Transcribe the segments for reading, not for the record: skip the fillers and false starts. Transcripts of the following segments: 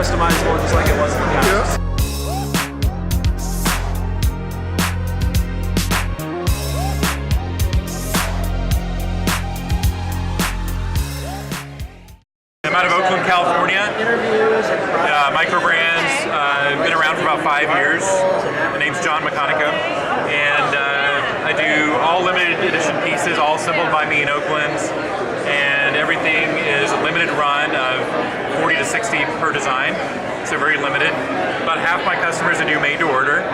customizable just like it was in the past. I'm out of Oakland, California. Micro brands, been around for about 5 years. My name's John Meconico, and I do all limited edition pieces, all assembled by me in Oakland, and everything is a limited run of 40 to 60 per design, so very limited. About half my customers do made to order.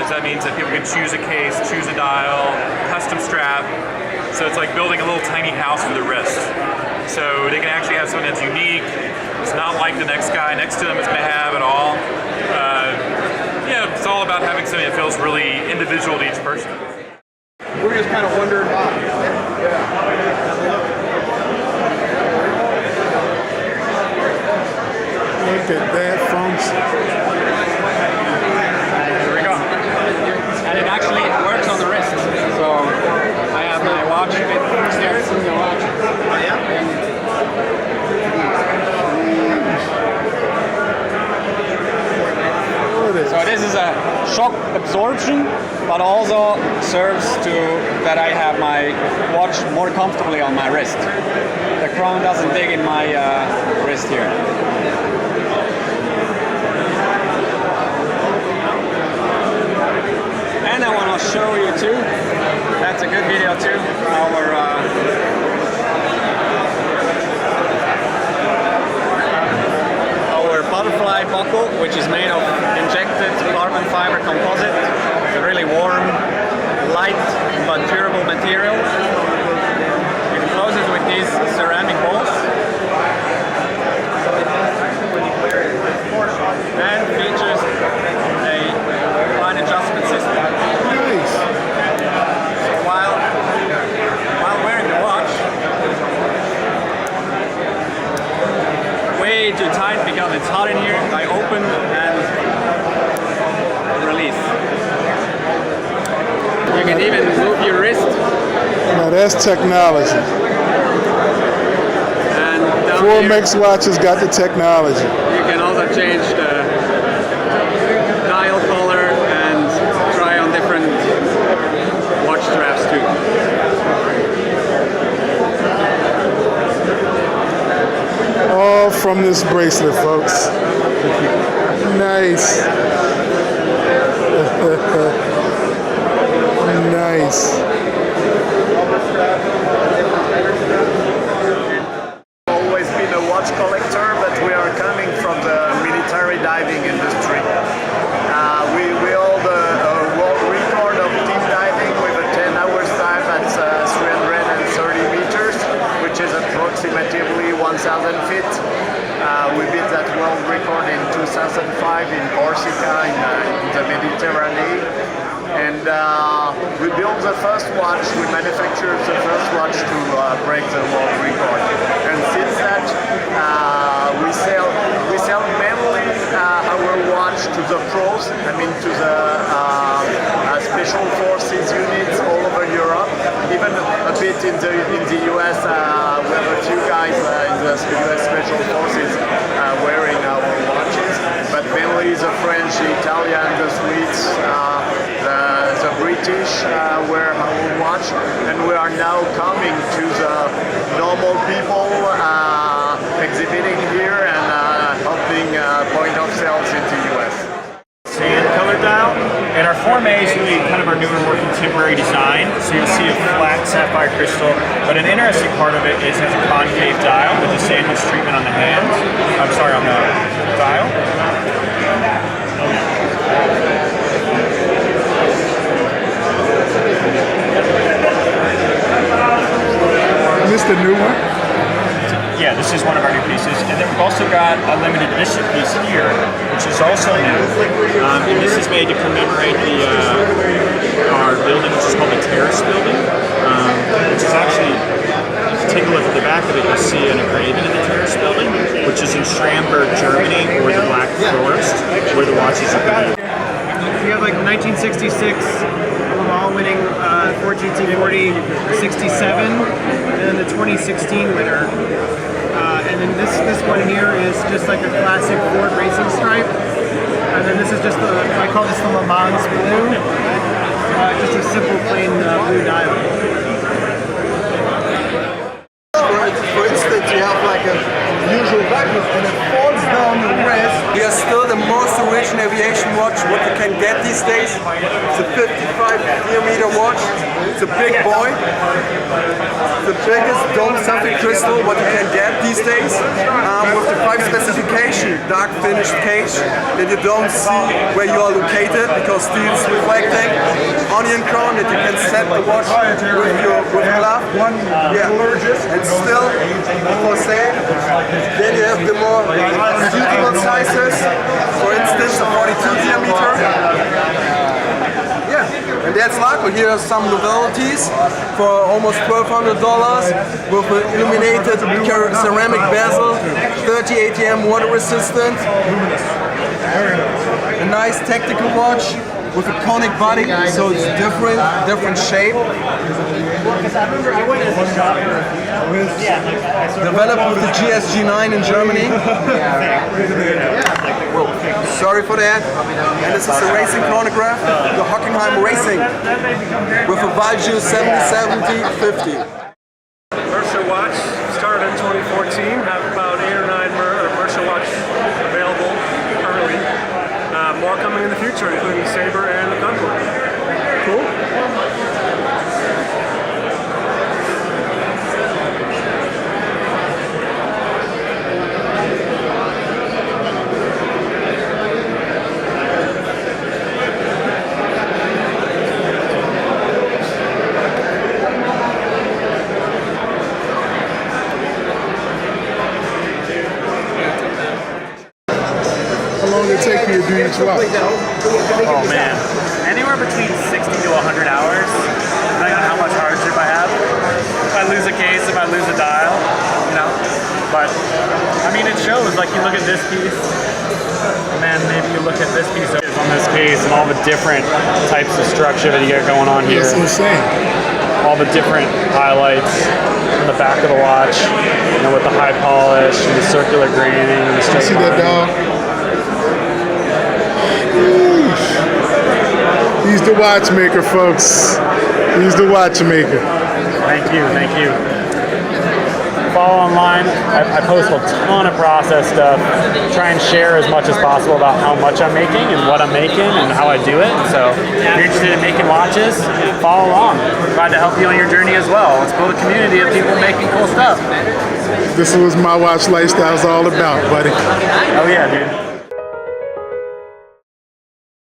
So that means that people can choose a case, choose a dial, custom strap, so it's like building a little tiny house for the wrist. So they can actually have something that's unique. It's not like the next guy next to them is going to have at all. Yeah, it's all about having something that feels really individual to each person. We're just kind of wondering why. Look at that function. There we go. And it actually works on the wrist. So I have my watch upstairs in the watch. Oh, yeah? So this is a shock absorption, but also serves to that I have my watch more comfortably on my wrist. The crown doesn't dig in my wrist here. And I want to show you too, that's a good video too, our butterfly buckle, which is made of injected carbon fiber composite. It's a really warm, light but durable material. It closes with these ceramic balls and features a fine adjustment system. Nice. So while wearing the watch, way too tight because it's hot in here, I open and release. You can even move your wrist. Now that's technology. And down Four here, Mix watches got the technology. you can also change the dial color and try on different watch straps too. All from this bracelet, folks. Nice. Nice. Always been a watch collector, but we are coming from the military diving industry. We hold a world record of deep diving with a 10 hours dive at 330 meters, which is approximately 1,000 feet. We beat that world record in 2005 in Corsica in the Mediterranean. And we built the first watch, we manufactured the first watch to break the world record. And since that, we sell mainly our watch to the pros, I mean to the special forces units all over Europe, even a bit in the US. We have a few guys in the US Special Forces wearing our watches, but mainly the French, the Italian, the Swedes, the British wear our watch, and we are now coming to the normal people exhibiting here and helping point of sales in the US. Sand color dial, and our Form A is really kind of our newer, more contemporary design. So you'll see a flat sapphire crystal, but an interesting part of it is it has a concave dial with a sandwich treatment on the hands. I'm sorry, on the dial. Is this the new one? Yeah, this is one of our new pieces. And then we've also got a limited edition piece here, which is also new. And this is made to commemorate our building, which is called the Terrace Building, which is actually, if you take a look at the back of it, you'll see an engraving in the Terrace Building, which is in Stramberg, Germany, or the Black Forest, where the watches are made. We have like 1966 Le Mans winning 14T40 67, and then the 2016 winner And then this one here is just like a classic Ford racing stripe. And then this is just I call this the Le Mans blue. Just a simple plain blue dial. For instance, you have like a usual vacuum and it falls down the wrist. We are still the most original aviation watch what you can get these days. It's a 55mm watch. It's a big boy. The biggest dome something crystal what you can get these days. With the 5 specification dark finished cage that you don't see where you are located because steel is reflecting. Onion crown that you can set the watch with your glove. Yeah, it's still for sale. Then you have the more suitable sizes. For instance, a 42mm. Yeah, and that's Laco. Here are some novelties for almost $1,200 with an illuminated ceramic bezel, 30 ATM water resistant. A nice tactical watch with a conic body, so it's different shape. Developed with the GSG9 in Germany. Sorry for that. And this is a racing chronograph, the Hockenheim Racing, with a Value 70-70-50. Mercer watch started in 2014. Have about 8 or 9 Mercer watch available currently. More coming in the future, including Sabre and the Concord. Cool. How long did it take you to do each watch? Oh man, anywhere between 60 to 100 hours, depending on how much hardship I have. If I lose a case, if I lose a dial, you know. But I mean, it shows. Like you look at this piece, and then maybe you look at this piece on this case, and all the different types of structure that you got going on here. It's insane. All the different highlights on the back of the watch, you know, with the high polish, and the circular graining, and the straight See that line. dog? He's the watchmaker, folks. He's the watchmaker. Thank you, thank you. Follow online. I post a ton of process stuff. Try and share as much as possible about how much I'm making and what I'm making and how I do it. So if you're interested in making watches, follow along. Glad to help you on your journey as well. Let's build a community of people making cool stuff. This is what my watch lifestyle is all about, buddy. Oh yeah, dude.